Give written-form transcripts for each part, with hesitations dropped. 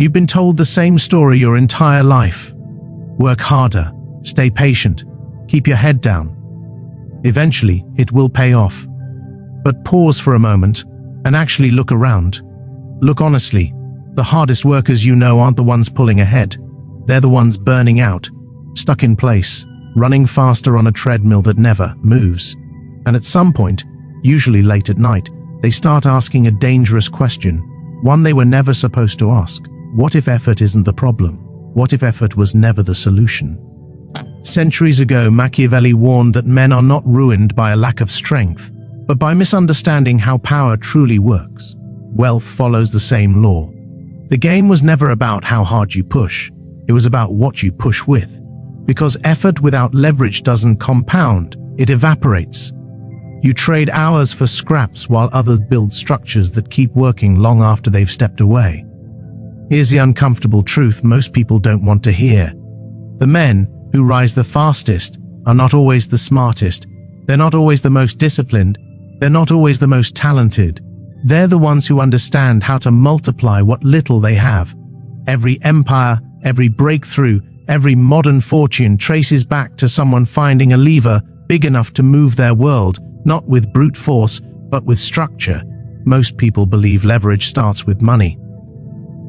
You've been told the same story your entire life. Work harder, stay patient, keep your head down. Eventually, it will pay off. But pause for a moment and actually look around. Look honestly. The hardest workers you know aren't the ones pulling ahead. They're the ones burning out, stuck in place, running faster on a treadmill that never moves. And at some point, usually late at night, they start asking a dangerous question, one they were never supposed to ask. What if effort isn't the problem? What if effort was never the solution? Centuries ago, Machiavelli warned that men are not ruined by a lack of strength, but by misunderstanding how power truly works. Wealth follows the same law. The game was never about how hard you push. It was about what you push with. Because effort without leverage doesn't compound, it evaporates. You trade hours for scraps while others build structures that keep working long after they've stepped away. Here's the uncomfortable truth most people don't want to hear. The men who rise the fastest are not always the smartest. They're not always the most disciplined. They're not always the most talented. They're the ones who understand how to multiply what little they have. Every empire, every breakthrough, every modern fortune traces back to someone finding a lever big enough to move their world, not with brute force, but with structure. Most people believe leverage starts with money.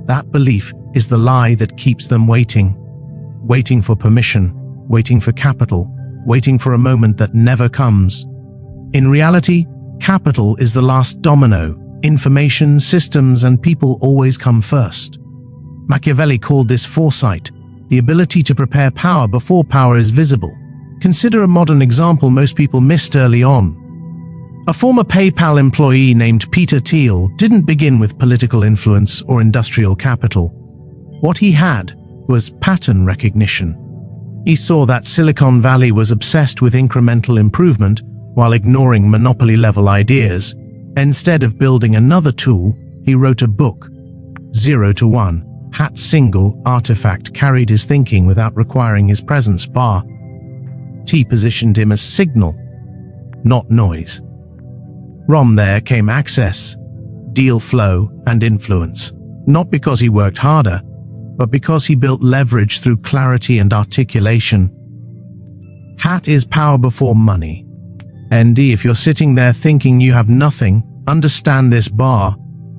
That belief is the lie that keeps them waiting. Waiting for permission, waiting for capital, waiting for a moment that never comes. In reality, capital is the last domino. Information, systems, and people always come first. Machiavelli called this foresight, the ability to prepare power before power is visible. Consider a modern example most people missed early on. A former PayPal employee named Peter Thiel didn't begin with political influence or industrial capital. What he had was pattern recognition. He saw that Silicon Valley was obsessed with incremental improvement while ignoring monopoly-level ideas. Instead of building another tool, he wrote a book. 0 to 1, Hat's single artifact carried his thinking without requiring his presence. Bar. T positioned him as signal, not noise. From there came access, deal flow, and influence. Not because he worked harder, but because he built leverage through clarity and articulation. Hat is power before money. ND, if you're sitting there thinking you have nothing, understand this bar.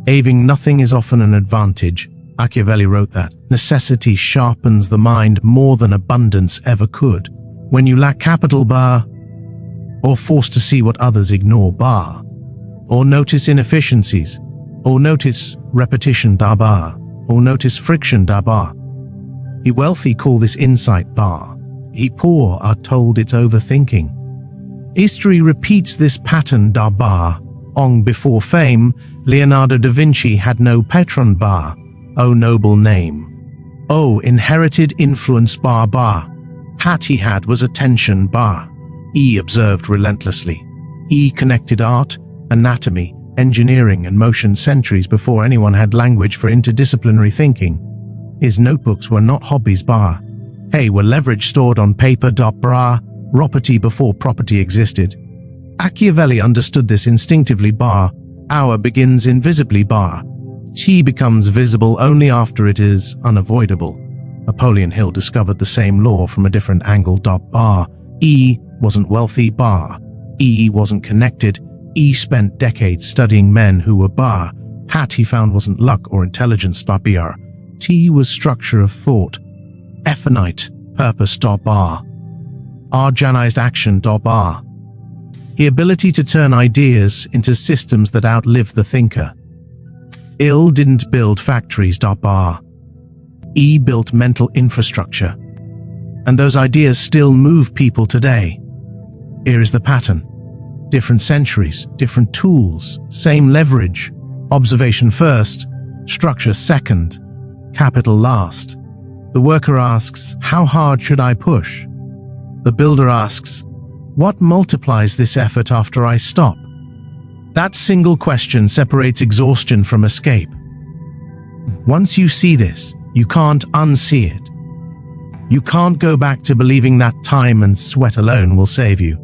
Having nothing is often an advantage. Machiavelli wrote that. Necessity sharpens the mind more than abundance ever could. When you lack capital, bar, or forced to see what others ignore, bar, or notice inefficiencies, or notice repetition, bar, or notice friction, bar. He wealthy call this insight, bar. He poor are told it's overthinking. History repeats this pattern, bar. Long before fame, Leonardo da Vinci had no patron, bar. Oh, noble name. Oh, inherited influence, bar. Hat he had was attention, bar. E observed relentlessly. E connected art, anatomy, engineering, and motion centuries before anyone had language for interdisciplinary thinking. His notebooks were not hobbies, bar. Hey, were leverage stored on paper, bra. Property before property existed. Machiavelli understood this instinctively, bar. Power begins invisibly, bar. T becomes visible only after it is unavoidable. Napoleon Hill discovered the same law from a different angle, bar. E wasn't wealthy, bar. E wasn't connected. E spent decades studying men who were, bar. Hat he found wasn't luck or intelligence, bar. T was structure of thought. Effinite, purpose, bar. Organized action, bar. The ability to turn ideas into systems that outlive the thinker. Ill didn't build factories, bar. E built mental infrastructure. And those ideas still move people today. Here is the pattern. Different centuries, different tools, same leverage. Observation first, structure second, capital last. The worker asks, how hard should I push? The builder asks, what multiplies this effort after I stop? That single question separates exhaustion from escape. Once you see this, you can't unsee it. You can't go back to believing that time and sweat alone will save you.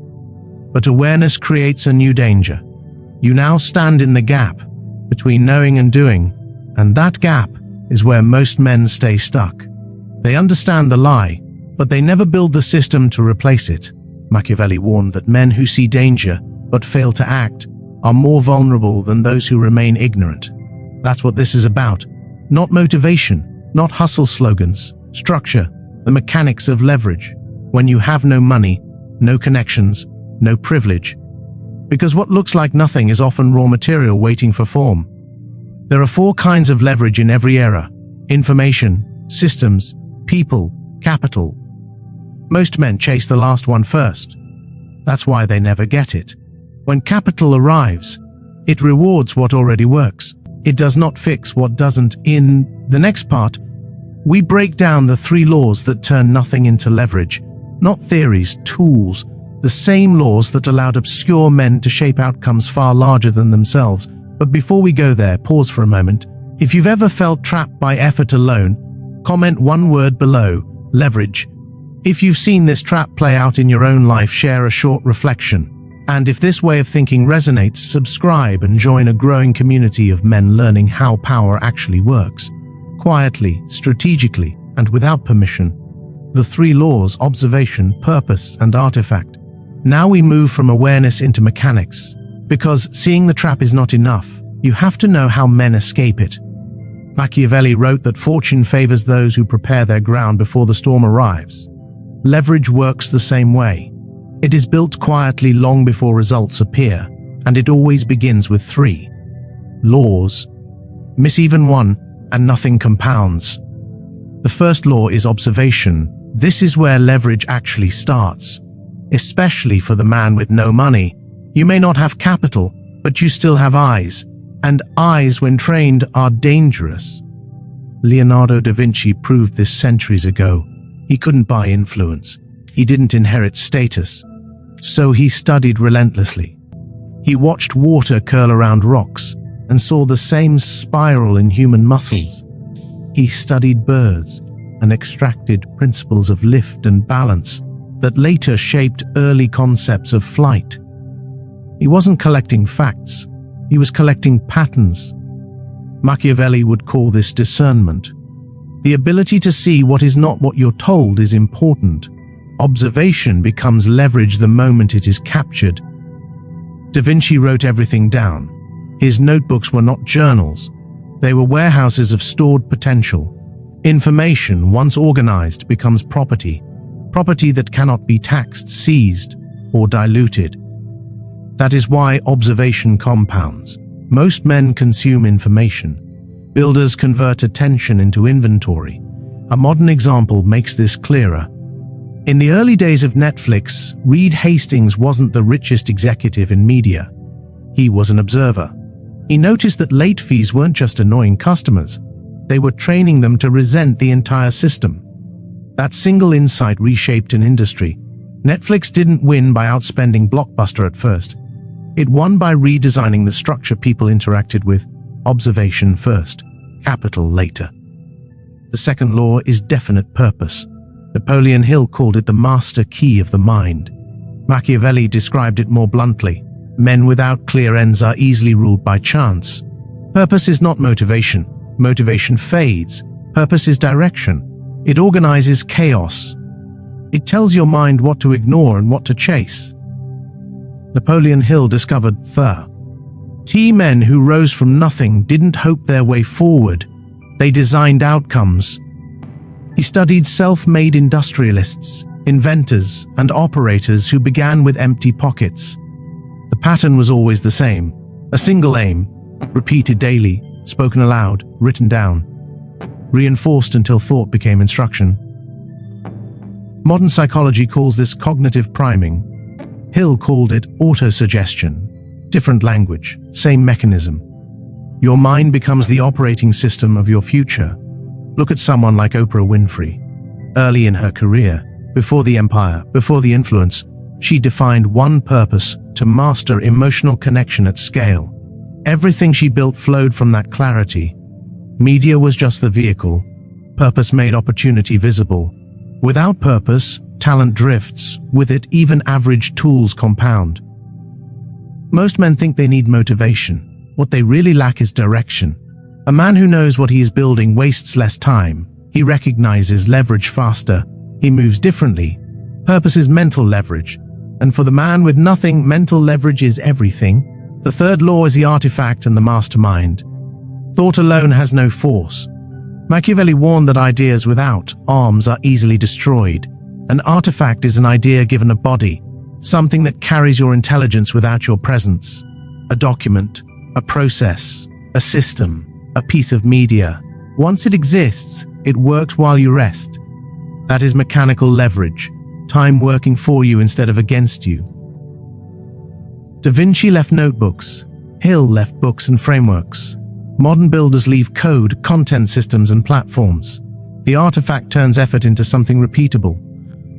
But awareness creates a new danger. You now stand in the gap between knowing and doing, and that gap is where most men stay stuck. They understand the lie, but they never build the system to replace it. Machiavelli warned that men who see danger but fail to act are more vulnerable than those who remain ignorant. That's what this is about. Not motivation, not hustle slogans, structure, the mechanics of leverage. When you have no money, no connections, no privilege. Because what looks like nothing is often raw material waiting for form. There are 4 kinds of leverage in every era: information, systems, people, capital. Most men chase the last one first. That's why they never get it. When capital arrives, it rewards what already works. It does not fix what doesn't. In the next part, we break down the 3 laws that turn nothing into leverage. Not theories, tools. The same laws that allowed obscure men to shape outcomes far larger than themselves. But before we go there, pause for a moment. If you've ever felt trapped by effort alone, comment one word below: leverage. If you've seen this trap play out in your own life, share a short reflection. And if this way of thinking resonates, subscribe and join a growing community of men learning how power actually works. Quietly, strategically, and without permission. The 3 laws: observation, purpose, and artifact. Now we move from awareness into mechanics. Because seeing the trap is not enough, you have to know how men escape it. Machiavelli wrote that fortune favors those who prepare their ground before the storm arrives. Leverage works the same way. It is built quietly long before results appear, and it always begins with 3 laws. Miss even one, and nothing compounds. The first law is observation. This is where leverage actually starts. Especially for the man with no money. You may not have capital, but you still have eyes. And eyes, when trained, are dangerous. Leonardo da Vinci proved this centuries ago. He couldn't buy influence. He didn't inherit status. So he studied relentlessly. He watched water curl around rocks and saw the same spiral in human muscles. He studied birds and extracted principles of lift and balance that later shaped early concepts of flight. He wasn't collecting facts, he was collecting patterns. Machiavelli would call this discernment. The ability to see what is not what you're told is important. Observation becomes leverage the moment it is captured. Da Vinci wrote everything down. His notebooks were not journals. They were warehouses of stored potential. Information, once organized, becomes property. Property that cannot be taxed, seized, or diluted. That is why observation compounds. Most men consume information. Builders convert attention into inventory. A modern example makes this clearer. In the early days of Netflix, Reed Hastings wasn't the richest executive in media. He was an observer. He noticed that late fees weren't just annoying customers. They were training them to resent the entire system. That single insight reshaped an industry. Netflix didn't win by outspending Blockbuster at first. It won by redesigning the structure people interacted with. Observation first, capital later. The second law is definite purpose. Napoleon Hill called it the master key of the mind. Machiavelli described it more bluntly. Men without clear ends are easily ruled by chance. Purpose is not motivation. Motivation fades. Purpose is direction. It organizes chaos. It tells your mind what to ignore and what to chase. Napoleon Hill discovered men who rose from nothing didn't hope their way forward. They designed outcomes. He studied self-made industrialists, inventors, and operators who began with empty pockets. The pattern was always the same. A single aim, repeated daily, spoken aloud, written down, reinforced until thought became instruction. Modern psychology calls this cognitive priming. Hill called it autosuggestion. Different language, same mechanism. Your mind becomes the operating system of your future. Look at someone like Oprah Winfrey. Early in her career, before the empire, before the influence, she defined one purpose: to master emotional connection at scale. Everything she built flowed from that clarity. Media was just the vehicle. Purpose made opportunity visible. Without purpose, talent drifts. With it, even average tools compound. Most men think they need motivation. What they really lack is direction. A man who knows what he is building wastes less time. He recognizes leverage faster. He moves differently. Purpose is mental leverage. And for the man with nothing, mental leverage is everything. The third law is the artifact and the mastermind. Thought alone has no force. Machiavelli warned that ideas without arms are easily destroyed. An artifact is an idea given a body, something that carries your intelligence without your presence. A document, a process, a system, a piece of media. Once it exists, it works while you rest. That is mechanical leverage, time working for you instead of against you. Da Vinci left notebooks. Hill left books and frameworks. Modern builders leave code, content systems, and platforms. The artifact turns effort into something repeatable.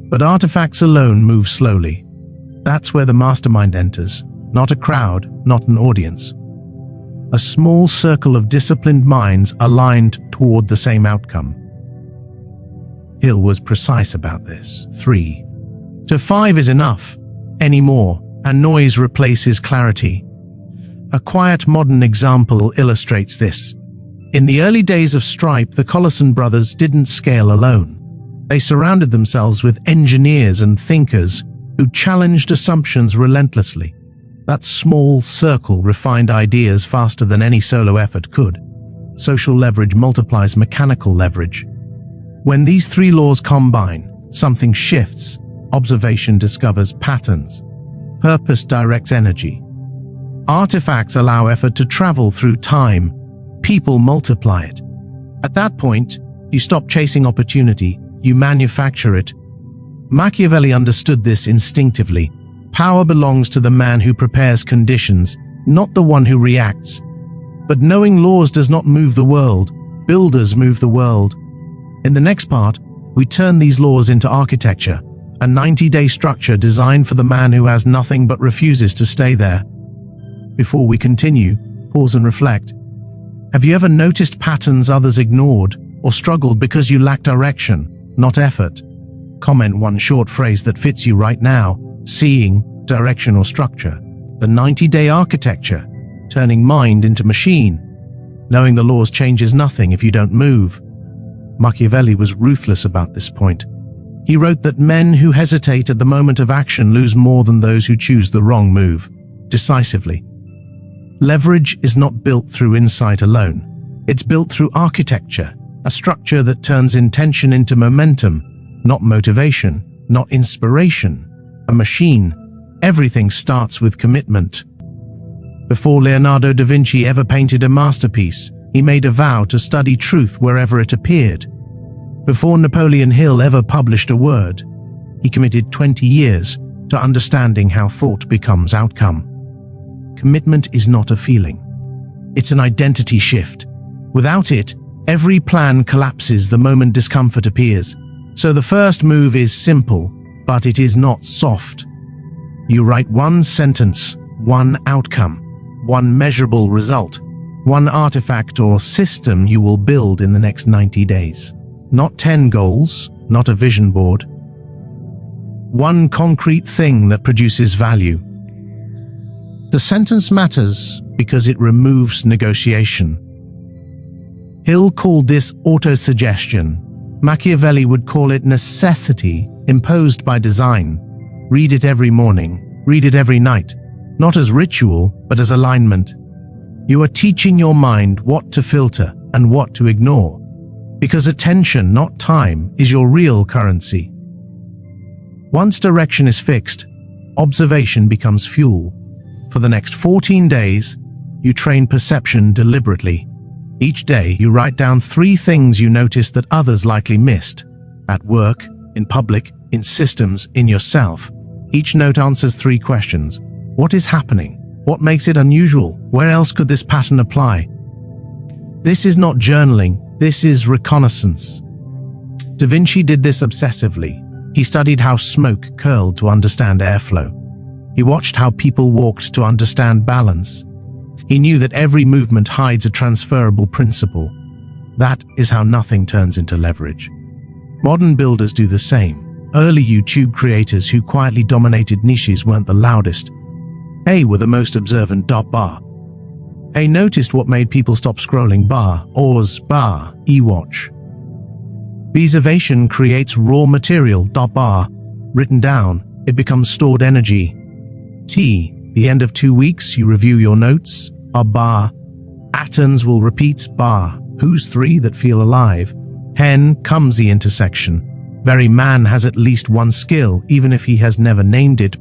But artifacts alone move slowly. That's where the mastermind enters. Not a crowd, not an audience. A small circle of disciplined minds aligned toward the same outcome. Hill was precise about this. 3 to 5 is enough. Any more, and noise replaces clarity. A quiet modern example illustrates this. In the early days of Stripe, the Collison brothers didn't scale alone. They surrounded themselves with engineers and thinkers who challenged assumptions relentlessly. That small circle refined ideas faster than any solo effort could. Social leverage multiplies mechanical leverage. When these 3 laws combine, something shifts. Observation discovers patterns. Purpose directs energy. Artifacts allow effort to travel through time. People multiply it. At that point, you stop chasing opportunity, you manufacture it. Machiavelli understood this instinctively. Power belongs to the man who prepares conditions, not the one who reacts. But knowing laws does not move the world. Builders move the world. In the next part, we turn these laws into architecture, a 90-day structure designed for the man who has nothing but refuses to stay there. Before we continue, pause and reflect. Have you ever noticed patterns others ignored or struggled because you lack direction, not effort? Comment one short phrase that fits you right now. Seeing, direction or structure. The 90-day architecture, turning mind into machine. Knowing the laws changes nothing if you don't move. Machiavelli was ruthless about this point. He wrote that men who hesitate at the moment of action lose more than those who choose the wrong move, decisively. Leverage is not built through insight alone. It's built through architecture, a structure that turns intention into momentum, not motivation, not inspiration. A machine. Everything starts with commitment. Before Leonardo da Vinci ever painted a masterpiece, he made a vow to study truth wherever it appeared. Before Napoleon Hill ever published a word, he committed 20 years to understanding how thought becomes outcome. Commitment is not a feeling. It's an identity shift. Without it, every plan collapses the moment discomfort appears. So the first move is simple, but it is not soft. You write one sentence, one outcome, one measurable result, one artifact or system you will build in the next 90 days. Not 10 goals, not a vision board. One concrete thing that produces value. The sentence matters because it removes negotiation. Hill called this autosuggestion. Machiavelli would call it necessity imposed by design. Read it every morning, read it every night, not as ritual, but as alignment. You are teaching your mind what to filter and what to ignore, because attention, not time, is your real currency. Once direction is fixed, observation becomes fuel. For the next 14 days, you train perception deliberately. Each day, you write down 3 things you notice that others likely missed. At work, in public, in systems, in yourself. Each note answers 3 questions. What is happening? What makes it unusual? Where else could this pattern apply? This is not journaling, this is reconnaissance. Da Vinci did this obsessively. He studied how smoke curled to understand airflow. He watched how people walked to understand balance. He knew that every movement hides a transferable principle. That is how nothing turns into leverage. Modern builders do the same. Early YouTube creators who quietly dominated niches weren't the loudest. They were the most observant. He noticed what made people stop scrolling. Oz, e-watch. Observation creates raw material. Written down, it becomes stored energy. The end of 2 weeks, you review your notes. Atoms will repeat. Who's three that feel alive? Comes the intersection. Very man has at least one skill, even if he has never named it.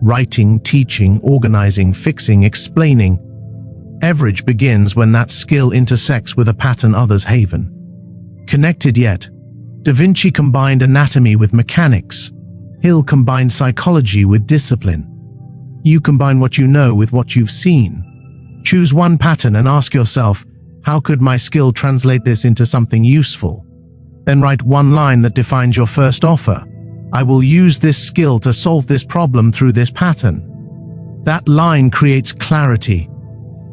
Writing, teaching, organizing, fixing, explaining. Average begins when that skill intersects with a pattern others haven. Connected yet. Da Vinci combined anatomy with mechanics. Hill combined psychology with discipline. You combine what you know with what you've seen. Choose one pattern and ask yourself, how could my skill translate this into something useful? Then write one line that defines your first offer. I will use this skill to solve this problem through this pattern. That line creates clarity,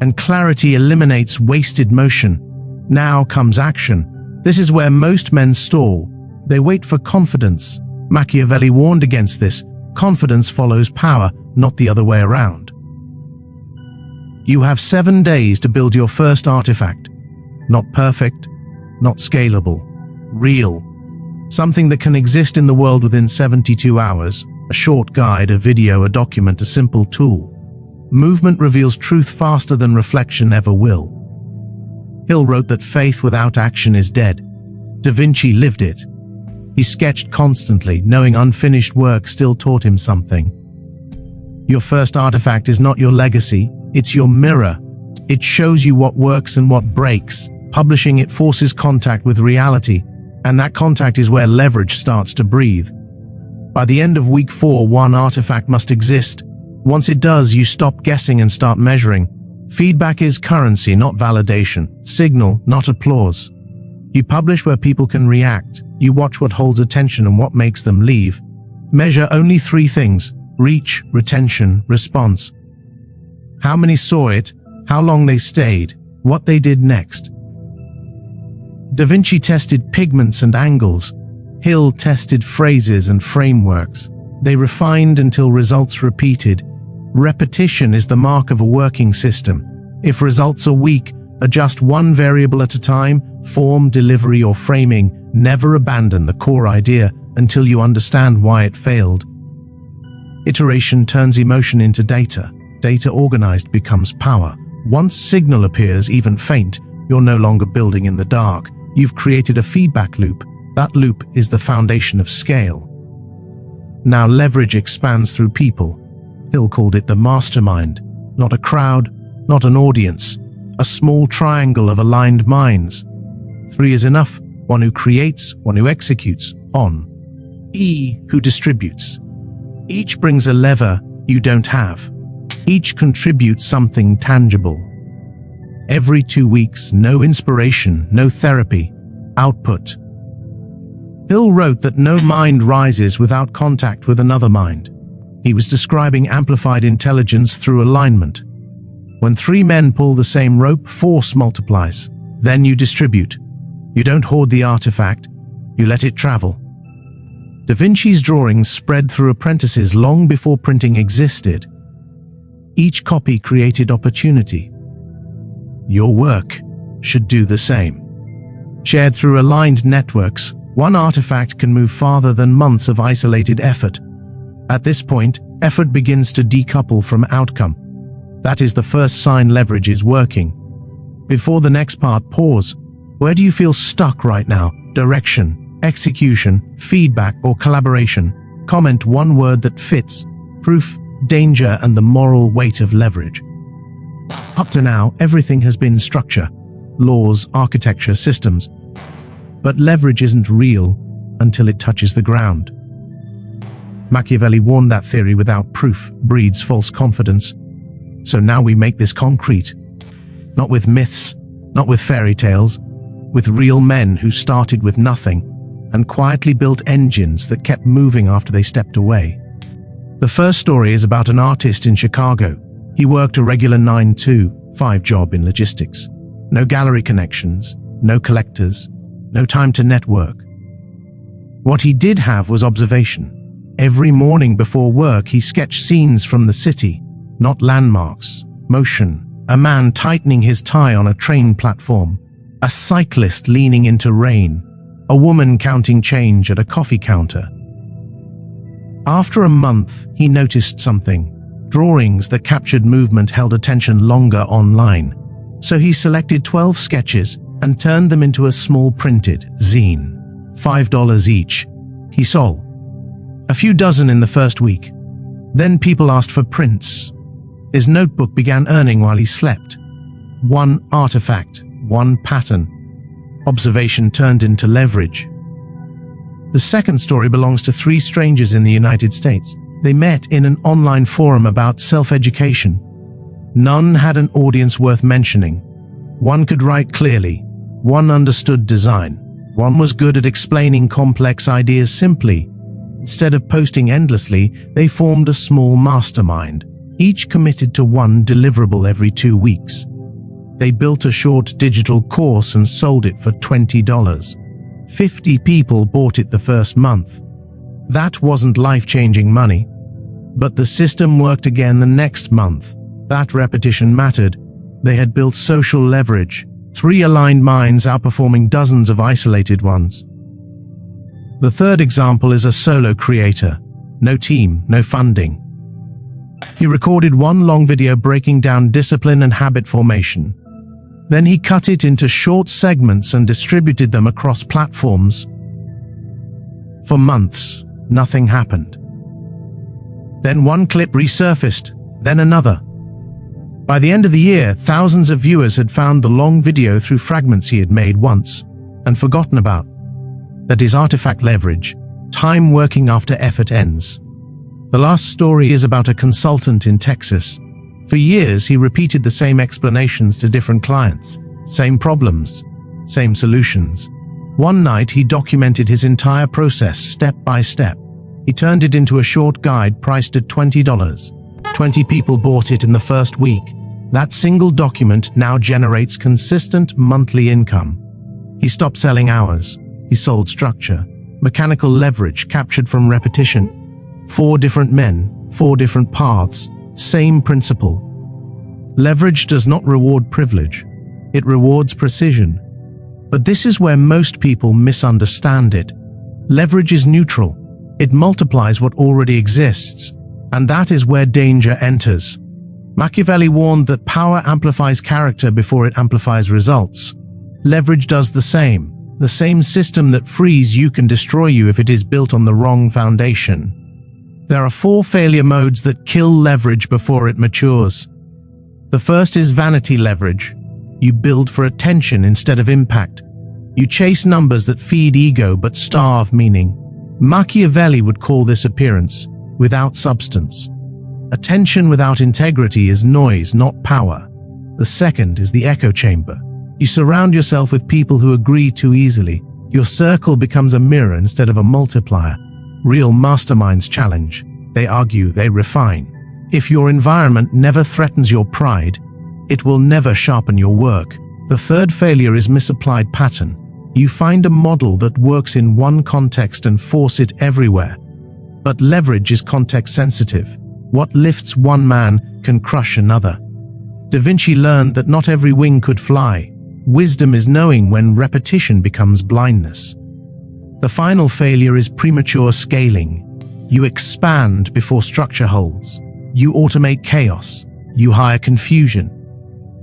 and clarity eliminates wasted motion. Now comes action. This is where most men stall. They wait for confidence. Machiavelli warned against this. Confidence follows power, not the other way around. You have 7 days to build your first artifact. Not perfect, not scalable, real. Something that can exist in the world within 72 hours. A short guide, a video, a document, a simple tool. Movement reveals truth faster than reflection ever will. Hill wrote that faith without action is dead. Da Vinci lived it. He sketched constantly, knowing unfinished work still taught him something. Your first artifact is not your legacy, it's your mirror. It shows you what works and what breaks. Publishing it forces contact with reality, and that contact is where leverage starts to breathe. By the end of week 4, one artifact must exist. Once it does, you stop guessing and start measuring. Feedback is currency, not validation. Signal, not applause. You publish where people can react. You watch what holds attention and what makes them leave. Measure only 3 things: reach, retention, response. How many saw it, how long they stayed, what they did next. Da Vinci tested pigments and angles. Hill tested phrases and frameworks. They refined until results repeated. Repetition is the mark of a working system. If results are weak, adjust one variable at a time. Form, delivery, or framing. Never abandon the core idea until you understand why it failed. Iteration turns emotion into data. Data organized becomes power. Once signal appears, even faint, you're no longer building in the dark. You've created a feedback loop. That loop is the foundation of scale. Now leverage expands through people. Hill called it the mastermind. Not a crowd, not an audience. A small triangle of aligned minds. 3 is enough. One who creates, one who executes, on. E, who distributes. Each brings a lever you don't have. Each contributes something tangible. Every 2 weeks, no inspiration, no therapy, output. Hill wrote that no mind rises without contact with another mind. He was describing amplified intelligence through alignment. When 3 men pull the same rope, force multiplies. Then you distribute. You don't hoard the artifact, you let it travel. Da Vinci's drawings spread through apprentices long before printing existed. Each copy created opportunity. Your work should do the same. Shared through aligned networks, one artifact can move farther than months of isolated effort. At this point, effort begins to decouple from outcome. That is the first sign leverage is working. Before the next part, pause. Where do you feel stuck right now? Direction, execution, feedback, or collaboration? Comment one word that fits. Proof, danger, and the moral weight of leverage. Up to now, everything has been structure, laws, architecture, systems. But leverage isn't real until it touches the ground. Machiavelli warned that theory without proof breeds false confidence. So now we make this concrete. Not with myths, not with fairy tales, with real men who started with nothing and quietly built engines that kept moving after they stepped away. The first story is about an artist in Chicago. He worked a regular 9-to-5 job in logistics. No gallery connections, no collectors, no time to network. What he did have was observation. Every morning before work, he sketched scenes from the city, not landmarks, motion, a man tightening his tie on a train platform, a cyclist leaning into rain, a woman counting change at a coffee counter. After a month, he noticed something. Drawings that captured movement held attention longer online. So he selected 12 sketches and turned them into a small printed zine. $5 each. He sold a few dozen in the first week. Then people asked for prints. His notebook began earning while he slept. One artifact, one pattern. Observation turned into leverage. The second story belongs to three strangers in the United States. They met in an online forum about self-education. None had an audience worth mentioning. One could write clearly. One understood design. One was good at explaining complex ideas simply. Instead of posting endlessly, they formed a small mastermind, each committed to one deliverable every 2 weeks. They built a short digital course and sold it for $20. 50 people bought it the first month. That wasn't life-changing money. But the system worked again the next month. That repetition mattered. They had built social leverage, 3 aligned minds outperforming dozens of isolated ones. The third example is a solo creator. No team, no funding. He recorded one long video breaking down discipline and habit formation. Then he cut it into short segments and distributed them across platforms. For months, nothing happened. Then one clip resurfaced, then another. By the end of the year, thousands of viewers had found the long video through fragments he had made once and forgotten about. That is artifact leverage, time working after effort ends. The last story is about a consultant in Texas. For years, he repeated the same explanations to different clients, same problems, same solutions. One night, he documented his entire process step by step. He turned it into a short guide priced at $20. 20 people bought it in the first week. That single document now generates consistent monthly income. He stopped selling hours. He sold structure, mechanical leverage captured from repetition. 4 different men, 4 different paths, same principle. Leverage does not reward privilege. It rewards precision. But this is where most people misunderstand it. Leverage is neutral. It multiplies what already exists, and that is where danger enters. Machiavelli warned that power amplifies character before it amplifies results. Leverage does the same. The same system that frees you can destroy you if it is built on the wrong foundation. There are 4 failure modes that kill leverage before it matures. The first is vanity leverage. You build for attention instead of impact. You chase numbers that feed ego but starve meaning. Machiavelli would call this appearance without substance. Attention without integrity is noise, not power. The second is the echo chamber. You surround yourself with people who agree too easily. Your circle becomes a mirror instead of a multiplier. Real masterminds challenge. They argue, they refine. If your environment never threatens your pride, it will never sharpen your work. The third failure is misapplied pattern. You find a model that works in one context and force it everywhere. But leverage is context sensitive. What lifts one man can crush another. Da Vinci learned that not every wing could fly. Wisdom is knowing when repetition becomes blindness. The final failure is premature scaling. You expand before structure holds. You automate chaos. You hire confusion.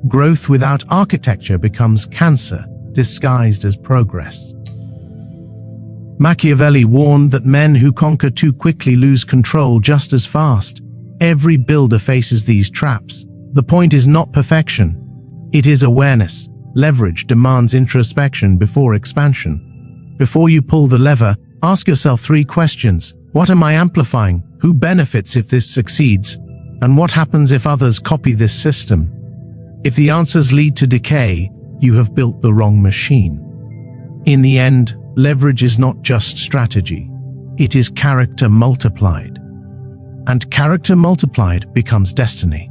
Growth without architecture becomes cancer, disguised as progress. Machiavelli warned that men who conquer too quickly lose control just as fast. Every builder faces these traps. The point is not perfection. It is awareness. Leverage demands introspection before expansion. Before you pull the lever, ask yourself 3 questions. What am I amplifying? Who benefits if this succeeds? And what happens if others copy this system? If the answers lead to decay, you have built the wrong machine. In the end, leverage is not just strategy. It is character multiplied. And character multiplied becomes destiny.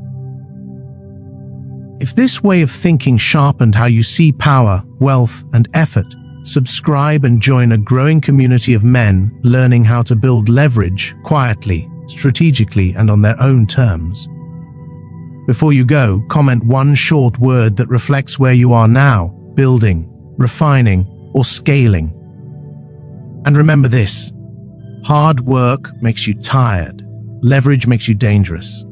If this way of thinking sharpened how you see power, wealth, and effort, subscribe and join a growing community of men learning how to build leverage quietly, strategically, and on their own terms. Before you go, comment one short word that reflects where you are now, building, refining, or scaling. And remember this: hard work makes you tired, leverage makes you dangerous.